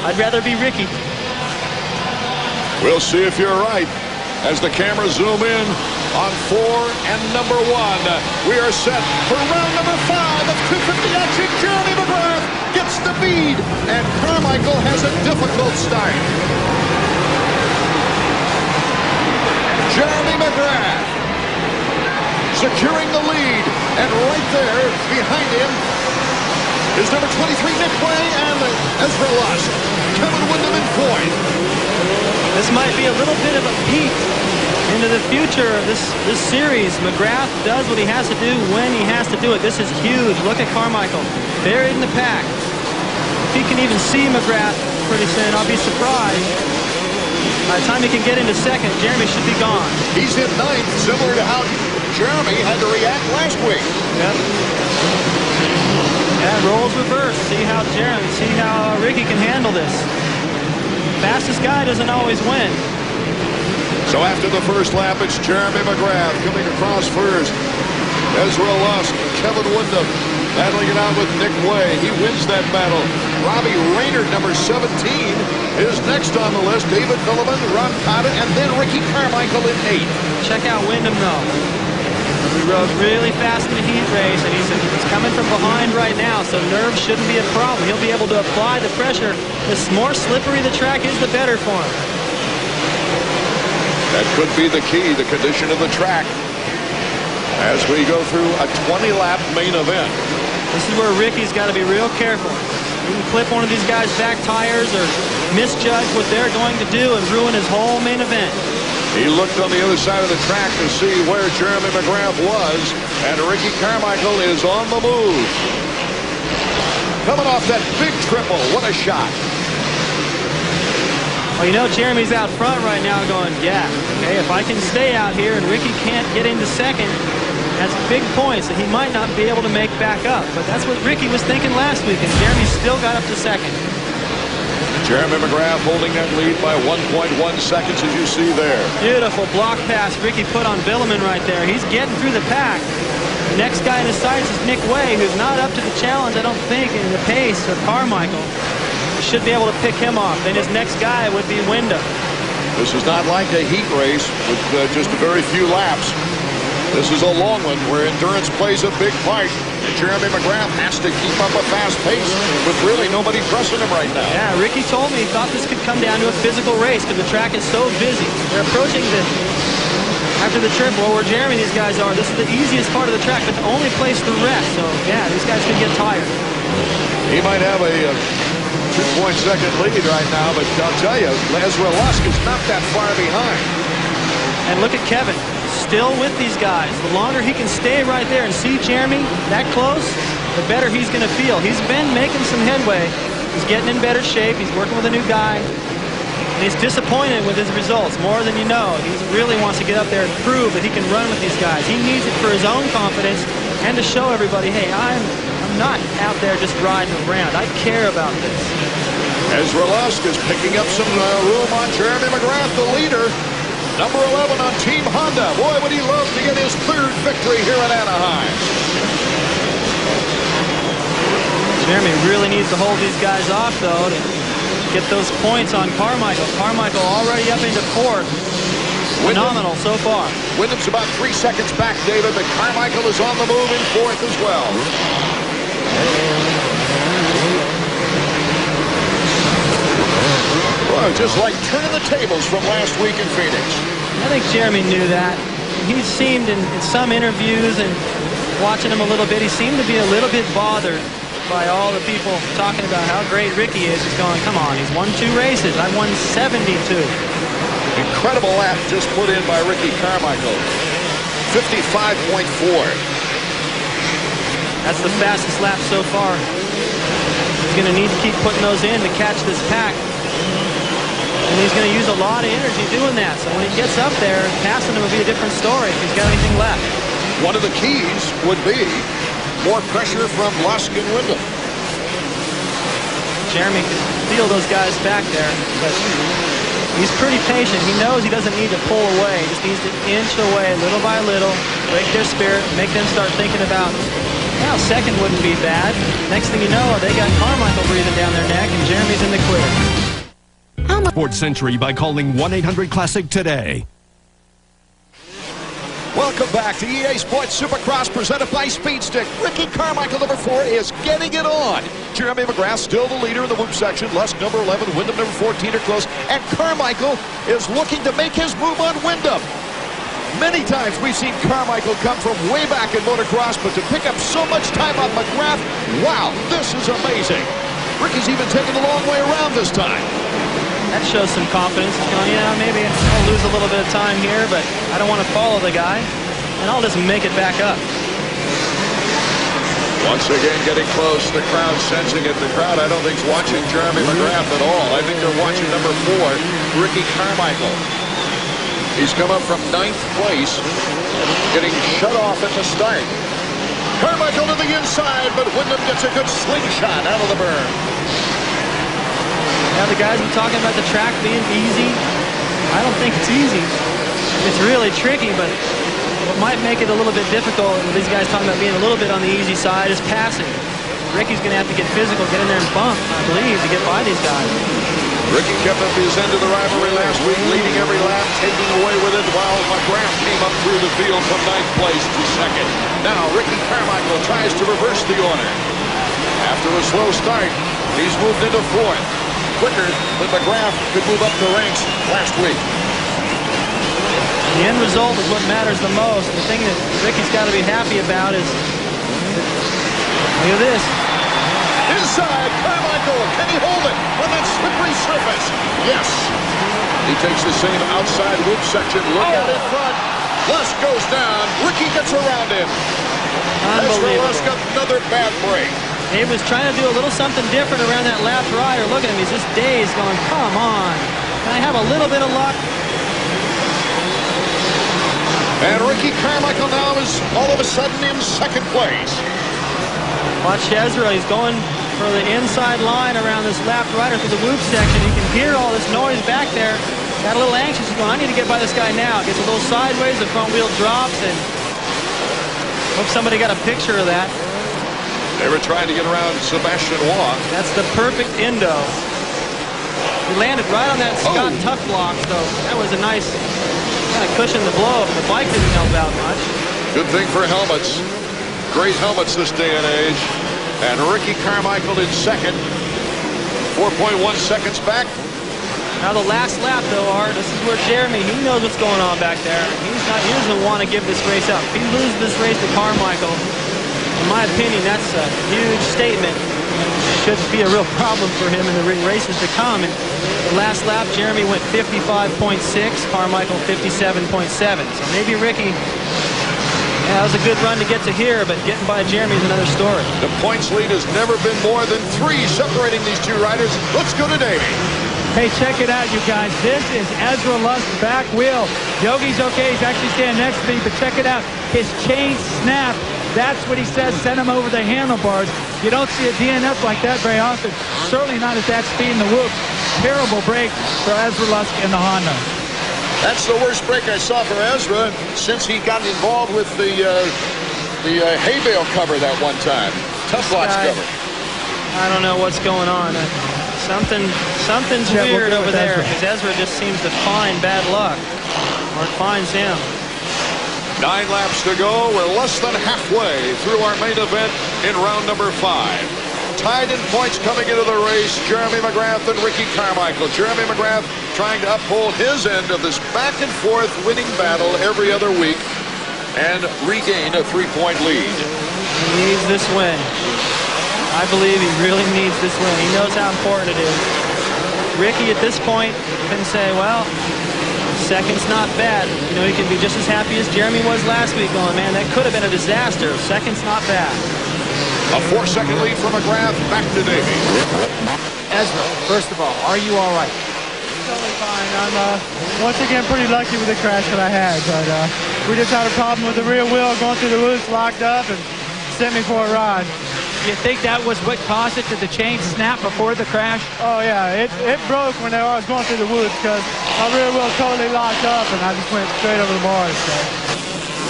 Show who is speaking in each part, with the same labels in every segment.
Speaker 1: I'd rather be Ricky.
Speaker 2: We'll see if you're right. As the cameras zoom in on 4 and number 1, we are set for round number 5 of 250 action. Jeremy McGrath gets the lead, and Carmichael has a difficult start. Jeremy McGrath securing the lead, and right there behind him is number 23 Nick Way and Ezra Lusk. Kevin Windham in 4th.
Speaker 1: This might be a little bit of a peek into the future of this series. McGrath does what he has to do when he has to do it. This is huge. Look at Carmichael, buried in the pack. If he can even see McGrath pretty soon, I'll be surprised. By the time he can get into second, Jeremy should be gone.
Speaker 2: He's in 9th, similar to how Jeremy had to react last week.
Speaker 1: Yep. Yeah, roles reverse. See how Ricky can handle this. Fastest guy doesn't always win.
Speaker 2: So after the first lap, it's Jeremy McGrath coming across first. Ezra Lusk, Kevin Windham battling it out with Nick Way. He wins that battle. Robbie Raynard, number 17, is next on the list. David Milliman, Ron Cotta, and then Ricky Carmichael in 8th.
Speaker 1: Check out Windham, though. He rode really fast in the heat race, and he's coming from behind right now, so nerves shouldn't be a problem. He'll be able to apply the pressure. The more slippery the track is, the better for him.
Speaker 2: That could be the key, the condition of the track, as we go through a 20-lap main event.
Speaker 1: This is where Ricky's got to be real careful. He can clip one of these guys' back tires or misjudge what they're going to do and ruin his whole main event.
Speaker 2: He looked on the other side of the track to see where Jeremy McGrath was, and Ricky Carmichael is on the move. Coming off that big triple, what a shot.
Speaker 1: Well, you know Jeremy's out front right now going, yeah, okay, if I can stay out here and Ricky can't get into second, that's big points that he might not be able to make back up. But that's what Ricky was thinking last week, and Jeremy still got up to second.
Speaker 2: Jeremy McGrath holding that lead by 1.1 seconds, as you see there.
Speaker 1: Beautiful block pass Ricky put on Billiman right there. He's getting through the pack. The next guy in his sights is Nick Way, who's not up to the challenge, I don't think, in the pace of Carmichael. He should be able to pick him off. Then his next guy would be Windham.
Speaker 2: This is not like a heat race with just a very few laps. This is a long one where endurance plays a big part. And Jeremy McGrath has to keep up a fast pace with really nobody pressing him right now.
Speaker 1: Yeah, Ricky told me he thought this could come down to a physical race because the track is so busy. They're approaching after the triple where Jeremy these guys are. This is the easiest part of the track, but the only place to rest. So, yeah, these guys could get tired.
Speaker 2: He might have a 2-point-second lead right now, but I'll tell you, Ezra Lusk is not that far behind.
Speaker 1: And look at Kevin. Still with these guys. The longer he can stay right there and see Jeremy that close, the better he's going to feel. He's been making some headway. He's getting in better shape. He's working with a new guy. And he's disappointed with his results, more than you know. He really wants to get up there and prove that he can run with these guys. He needs it for his own confidence and to show everybody, hey, I'm not out there just riding around. I care about this.
Speaker 2: Ezra Lusk is picking up some room on Jeremy McGrath, the leader. Number 11 on Team Honda. Boy, would he love to get his 3rd victory here in Anaheim.
Speaker 1: Jeremy really needs to hold these guys off, though, to get those points on Carmichael. Carmichael already up into 4th. Phenomenal so far.
Speaker 2: Windham's about 3 seconds back, David, but Carmichael is on the move in 4th as well. Just like turning the tables from last week in Phoenix.
Speaker 1: I think Jeremy knew that. He seemed in some interviews and watching him a little bit, he seemed to be a little bit bothered by all the people talking about how great Ricky is. He's going, come on, he's won 2 races. I won 72.
Speaker 2: Incredible lap just put in by Ricky Carmichael. 55.4.
Speaker 1: That's the fastest lap so far. He's going to need to keep putting those in to catch this pack. And he's going to use a lot of energy doing that. So when he gets up there, passing him will be a different story if he's got anything left.
Speaker 2: One of the keys would be more pressure from Lusk and Windham.
Speaker 1: Jeremy can feel those guys back there, but he's pretty patient. He knows he doesn't need to pull away. He just needs to inch away little by little, break their spirit, make them start thinking about, well, second wouldn't be bad. Next thing you know, they got Carmichael breathing down their neck, and Jeremy's in the clear.
Speaker 3: Sports Century by calling 1-800-CLASSIC today.
Speaker 2: Welcome back to EA Sports Supercross presented by Speedstick. Ricky Carmichael, number 4, is getting it on. Jeremy McGrath still the leader in the whoop section. Lusk, number 11, Wyndham, number 14 are close. And Carmichael is looking to make his move on Wyndham. Many times we've seen Carmichael come from way back in motocross, but to pick up so much time on McGrath, wow, this is amazing. Ricky's even taken the long way around this time.
Speaker 1: That shows some confidence. He's going, yeah, maybe I'll lose a little bit of time here, but I don't want to follow the guy, and I'll just make it back up.
Speaker 2: Once again getting close, the crowd sensing it. The crowd, I don't think, is watching Jeremy McGrath at all. I think they're watching number 4, Ricky Carmichael. He's come up from 9th place, getting shut off at the start. Carmichael to the inside, but Wyndham gets a good slingshot out of the berm.
Speaker 1: Now the guys are talking about the track being easy. I don't think it's easy. It's really tricky, but what might make it a little bit difficult, and these guys talking about being a little bit on the easy side, is passing. Ricky's going to have to get physical, get in there and bump, I believe, to get by these guys.
Speaker 2: Ricky kept up his end of the rivalry last week, leading every lap, taking away with it, while McGrath came up through the field from 9th place to 2nd. Now Ricky Carmichael tries to reverse the order. After a slow start, he's moved into 4th. Quicker than McGrath could move up the ranks last week.
Speaker 1: The end result is what matters the most. The thing that Ricky's got to be happy about is, look at this.
Speaker 2: Inside, Carmichael, can he hold it on that slippery surface? Yes. He takes the same outside loop section. Look at it in front. Lusk goes down. Ricky gets around him.
Speaker 1: Unbelievable.
Speaker 2: Lusk got another bad break.
Speaker 1: He was trying to do a little something different around that left rider. Look at him. He's just dazed going, come on. Can I have a little bit of luck?
Speaker 2: And Ricky Carmichael now is all of a sudden in 2nd place.
Speaker 1: Watch Ezra. He's going for the inside line around this left rider through the whoop section. You can hear all this noise back there. Got a little anxious. He's going, I need to get by this guy now. Gets a little sideways. The front wheel drops, and hope somebody got a picture of that.
Speaker 2: They were trying to get around Sebastian Waugh.
Speaker 1: That's the perfect endo. He landed right on that Scott Tuck block, so that was a nice kind of cushion the blow, but the bike didn't help out much.
Speaker 2: Good thing for helmets. Great helmets this day and age. And Ricky Carmichael in 2nd. 4.1 seconds back.
Speaker 1: Now the last lap, though, Art, this is where Jeremy, he knows what's going on back there. He doesn't want to give this race up. If he loses this race to Carmichael, in my opinion, that's a huge statement. Should be a real problem for him in the races to come. And the last lap, Jeremy went 55.6, Carmichael 57.7. So maybe Ricky, yeah, that was a good run to get to here, but getting by Jeremy is another story.
Speaker 2: The points lead has never been more than 3 separating these two riders. Let's go to Davey.
Speaker 4: Hey, check it out, you guys. This is Ezra Lusk's back wheel. Yogi's okay. He's actually standing next to me, but check it out. His chain snapped. That's what he says sent him over the handlebars. You don't see a DNF like that very often. Certainly not at that speed in the whoop. Terrible break for Ezra Lusk in the Honda.
Speaker 2: That's the worst break I saw for Ezra since he got involved with the hay bale cover that one time. Tough lots cover.
Speaker 1: I don't know what's going on. Something's weird over there, because Ezra just seems to find bad luck, or it finds him.
Speaker 2: 9 laps to go. We're less than halfway through our main event in round number 5. Tied in points coming into the race, Jeremy McGrath and Ricky Carmichael. Jeremy McGrath trying to uphold his end of this back-and-forth winning battle every other week and regain a 3-point lead.
Speaker 1: He needs this win. I believe he really needs this win. He knows how important it is. Ricky, at this point, can say, well, 2nd's not bad. You know, he can be just as happy as Jeremy was last week going, man, that could have been a disaster. 2nd's not bad.
Speaker 2: A 4-second lead for McGrath. Back to Davey.
Speaker 4: Ezra, first of all, are you all right? Totally fine. I'm once again pretty lucky with the crash that I had, but we just had a problem with the rear wheel going through the woods, locked up, and sent me for a ride.
Speaker 5: You think that was what caused it? Did the chain snap before the crash?
Speaker 4: Oh, yeah. It broke when I was going through the woods because my rear wheel totally locked up, and I just went straight over the bars. So.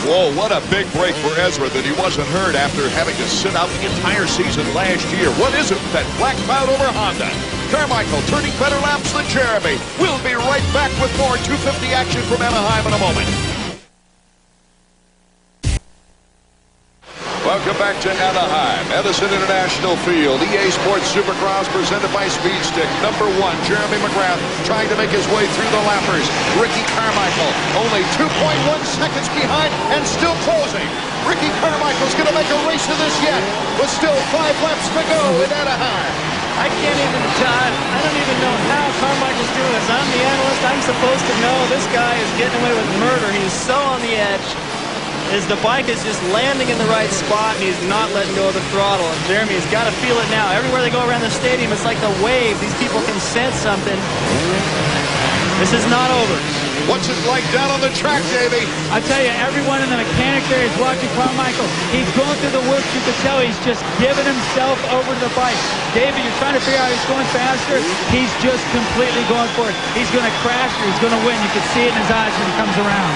Speaker 2: Whoa, what a big break for Ezra that he wasn't hurt after having to sit out the entire season last year. What is it, that black cloud over Honda? Carmichael turning better laps than Jeremy. We'll be right back with more 250 action from Anaheim in a moment. Welcome back to Anaheim, Edison International Field. EA Sports Supercross presented by Speedstick. Number 1, Jeremy McGrath trying to make his way through the lappers. Ricky Carmichael only 2.1 seconds behind and still closing. Ricky Carmichael's going to make a race of this yet, but still 5 laps to go in Anaheim.
Speaker 1: I don't even know how Carmichael's doing this. I'm the analyst. I'm supposed to know this guy is getting away with murder. He's so on the edge. As the bike is just landing in the right spot, and he's not letting go of the throttle. And Jeremy's got to feel it now. Everywhere they go around the stadium, it's like the wave. These people can sense something. This is not over.
Speaker 2: What's it like down on the track, Davey?
Speaker 4: I tell you, everyone in the mechanic there is watching Carmichael. He's going through the whoops. You can tell he's just giving himself over to the bike. David, you're trying to figure out who's going faster. He's just completely going for it. He's going to crash or he's going to win. You can see it in his eyes when he comes around.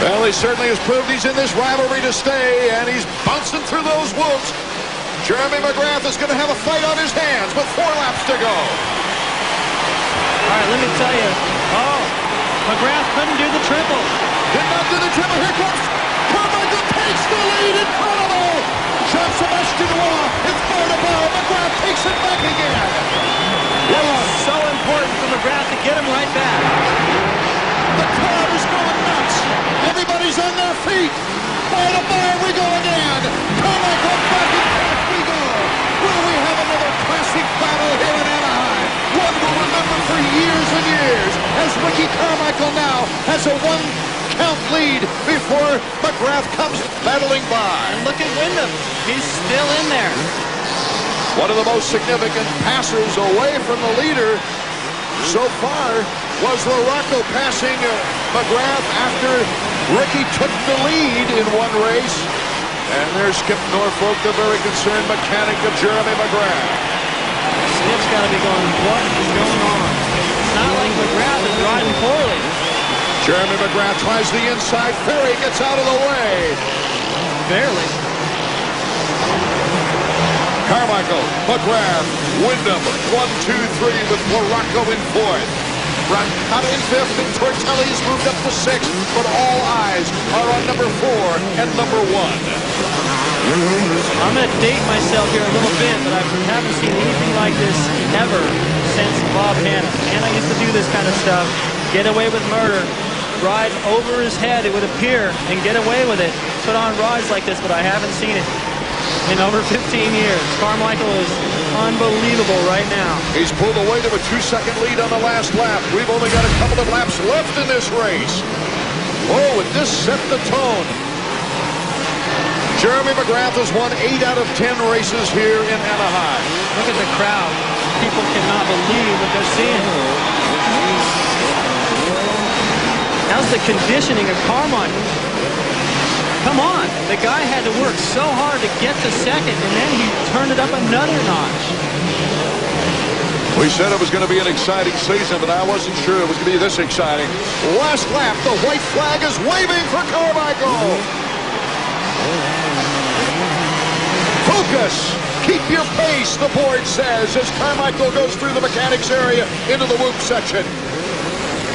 Speaker 2: Well, he certainly has proved he's in this rivalry to stay, and he's bouncing through those whoops. Jeremy McGrath is going to have a fight on his hands with 4 laps to go.
Speaker 1: All right, let me tell you. Oh, McGrath couldn't do the triple.
Speaker 2: Did not do the triple. Here comes Carmichael, takes the lead. Incredible. Jean-Sebastian Roy, it's bar to bar. McGrath takes it back again.
Speaker 1: That was so important for McGrath to get him right back.
Speaker 2: The crowd is going nuts. Everybody's on their feet. Bar to bar we go again. Carmichael back and forth we go. Will we have another classic battle here in Anaheim? One we'll remember for years and years, as Ricky Carmichael now has a 1-count lead before McGrath comes battling by.
Speaker 1: And look at Wyndham. He's still in there.
Speaker 2: One of the most significant passers away from the leader so far was LaRocco passing McGrath after Ricky took the lead in one race. And there's Skip Norfolk, the very concerned mechanic of Jeremy McGrath.
Speaker 1: Skip's got to be going, what is going on? It's not like McGrath is riding poorly.
Speaker 2: Jeremy McGrath tries the inside. Ferry gets out of the way.
Speaker 1: Barely.
Speaker 2: Carmichael, McGrath, Wyndham, 1, 2, 3 with LaRocco in 4th. Brancata in 5th, and Tortelli's moved up to 6th, but all eyes are on number 4 and number 1.
Speaker 1: I'm going to date myself here a little bit, but I haven't seen anything like this ever since Bob Hanna. Hanna used to do this kind of stuff, get away with murder, ride over his head, it would appear, and get away with it. Put on rides like this, but I haven't seen it in over 15 years. Carmichael is unbelievable right now.
Speaker 2: He's pulled away to a 2-second lead on the last lap. We've only got a couple of laps left in this race. Oh, and this set the tone. Jeremy McGrath has won 8 out of 10 races here in Anaheim.
Speaker 1: Look at the crowd. People cannot believe what they're seeing. How's the conditioning of Carmichael? Come on. The guy had to work so hard to get to 2nd, and then he turned it up another notch.
Speaker 2: We said it was going to be an exciting season, but I wasn't sure it was going to be this exciting. Last lap, the white flag is waving for Carmichael. Focus. Keep your pace, the board says, as Carmichael goes through the mechanics area into the whoop section.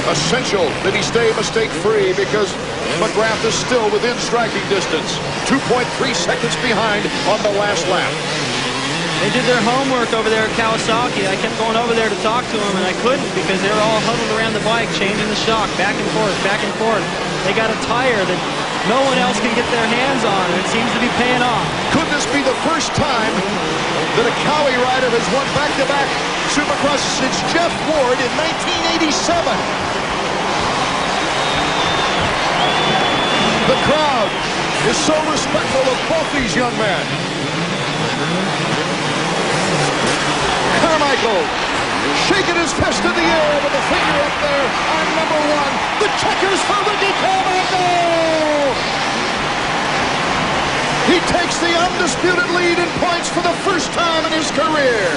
Speaker 2: Essential that he stay mistake-free because McGrath is still within striking distance. 2.3 seconds behind on the last lap.
Speaker 1: They did their homework over there at Kawasaki. I kept going over there to talk to them, and I couldn't because they were all huddled around the bike, changing the shock, back and forth, back and forth. They got a tire that no one else can get their hands on, and it seems to be paying off.
Speaker 2: Could this be the first time that a Cowie rider has won back-to-back Supercross since Jeff Ward in 1987? The crowd is so respectful of both these young men. Carmichael shaking his fist in the air with a finger up there on number 1. The checkers for Ricky Carmichael. He takes the undisputed lead in points for the first time in his career.